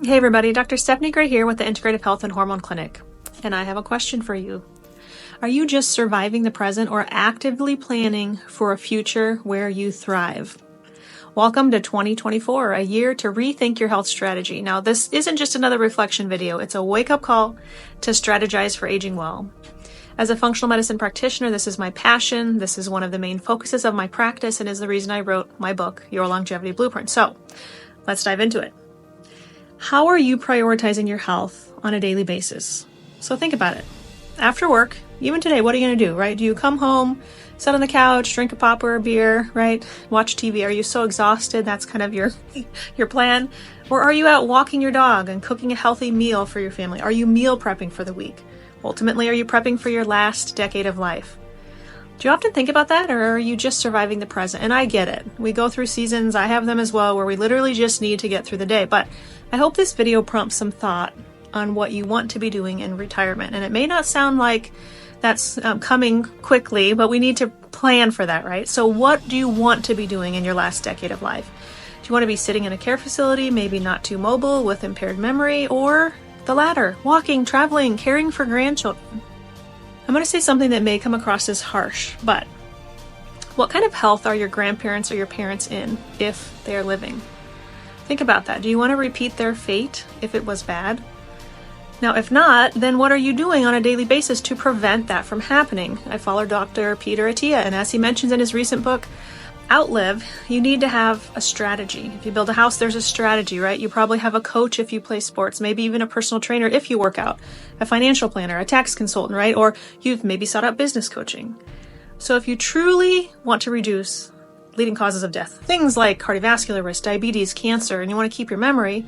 Hey everybody, Dr. Stephanie Gray here with the Integrative Health and Hormone Clinic, and I have a question for you. Are you just surviving the present or actively planning for a future where you thrive? Welcome to 2024, a year to rethink your health strategy. Now, this isn't just another reflection video, it's a wake-up call to strategize for aging well. As a functional medicine practitioner, this is my passion, this is one of the main focuses of my practice, and is the reason I wrote my book, Your Longevity Blueprint. So, let's dive into it. How are you prioritizing your health on a daily basis? So think about it. After work, even today, what are you going to do, right? Do you come home, sit on the couch, drink a pop or a beer, right? Watch TV. Are you so exhausted that's kind of your plan? Or are you out walking your dog and cooking a healthy meal for your family? Are you meal prepping for the week? Ultimately, are you prepping for your last decade of life? Do you often think about that, or are you just surviving the present? And I get it. We go through seasons, I have them as well, where we literally just need to get through the day. But I hope this video prompts some thought on what you want to be doing in retirement. And it may not sound like that's coming quickly, but we need to plan for that, right? So what do you want to be doing in your last decade of life? Do you want to be sitting in a care facility, maybe not too mobile, with impaired memory, or the latter, walking, traveling, caring for grandchildren? I'm going to say something that may come across as harsh, but what kind of health are your grandparents or your parents in if they are living? Think about that. Do you want to repeat their fate if it was bad? Now, if not, then what are you doing on a daily basis to prevent that from happening? I follow Dr. Peter Attia, and as he mentions in his recent book, Outlive, you need to have a strategy. If you build a house, there's a strategy, right? You probably have a coach if you play sports, maybe even a personal trainer if you work out, a financial planner, a tax consultant, right? Or you've maybe sought out business coaching. So if you truly want to reduce leading causes of death, things like cardiovascular risk, diabetes, cancer, and you want to keep your memory,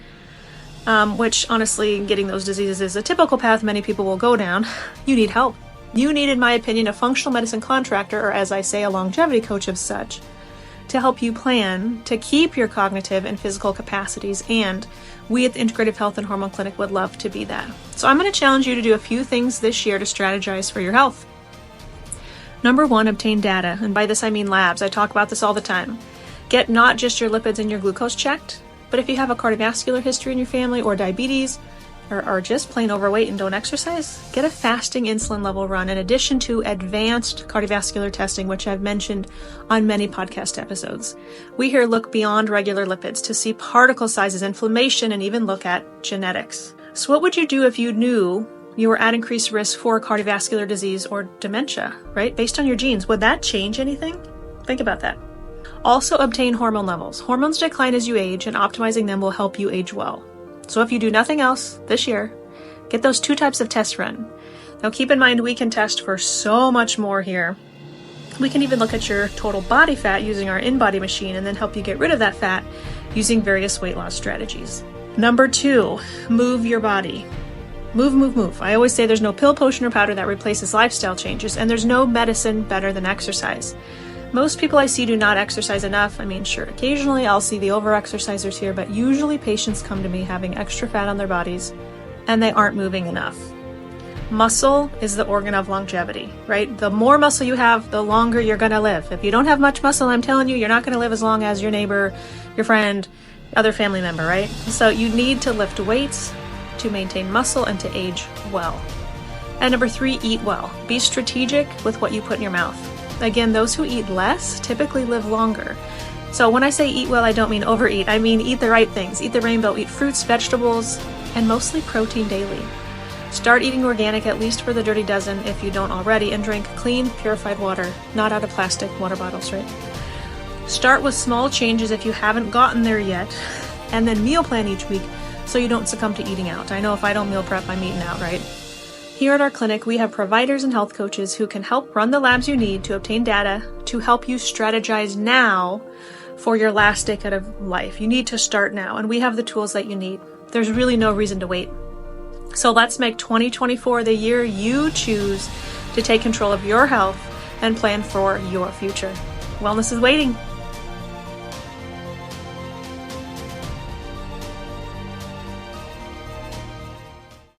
which honestly, getting those diseases is a typical path many people will go down, you need help. You need, in my opinion, a functional medicine contractor, or as I say, a longevity coach of such, to help you plan to keep your cognitive and physical capacities, and we at the Integrative Health and Hormone Clinic would love to be that. So I'm going to challenge you to do a few things this year to strategize for your health. Number one, obtain data, and by this I mean labs. I talk about this all the time. Get not just your lipids and your glucose checked, but if you have a cardiovascular history in your family, or diabetes, or are just plain overweight and don't exercise, get a fasting insulin level run in addition to advanced cardiovascular testing, which I've mentioned on many podcast episodes. We here look beyond regular lipids to see particle sizes, inflammation, and even look at genetics. So what would you do if you knew you were at increased risk for cardiovascular disease or dementia, right? Based on your genes, would that change anything? Think about that. Also, obtain hormone levels. Hormones decline as you age, and optimizing them will help you age well. So if you do nothing else this year, get those 2 types of tests run. Now keep in mind, we can test for so much more here. We can even look at your total body fat using our InBody machine, and then help you get rid of that fat using various weight loss strategies. Number 2, move your body. Move. I always say there's no pill, potion, or powder that replaces lifestyle changes, and there's no medicine better than exercise. Most people I see do not exercise enough. I mean, sure, occasionally I'll see the over-exercisers here, but usually patients come to me having extra fat on their bodies, and they aren't moving enough. Muscle is the organ of longevity, right? The more muscle you have, the longer you're going to live. If you don't have much muscle, I'm telling you, you're not going to live as long as your neighbor, your friend, other family member, right? So you need to lift weights to maintain muscle and to age well. And number 3, eat well. Be strategic with what you put in your mouth. Again, those who eat less typically live longer. So when I say eat well, I don't mean overeat. I mean eat the right things. Eat the rainbow. Eat fruits, vegetables, and mostly protein daily. Start eating organic, at least for the dirty dozen if you don't already, and drink clean, purified water, not out of plastic water bottles, right? Start with small changes if you haven't gotten there yet, and then meal plan each week so you don't succumb to eating out. I know if I don't meal prep, I'm eating out, right? Here at our clinic, we have providers and health coaches who can help run the labs you need to obtain data to help you strategize now for your last decade of life. You need to start now, and we have the tools that you need. There's really no reason to wait. So let's make 2024 the year you choose to take control of your health and plan for your future. Wellness is waiting.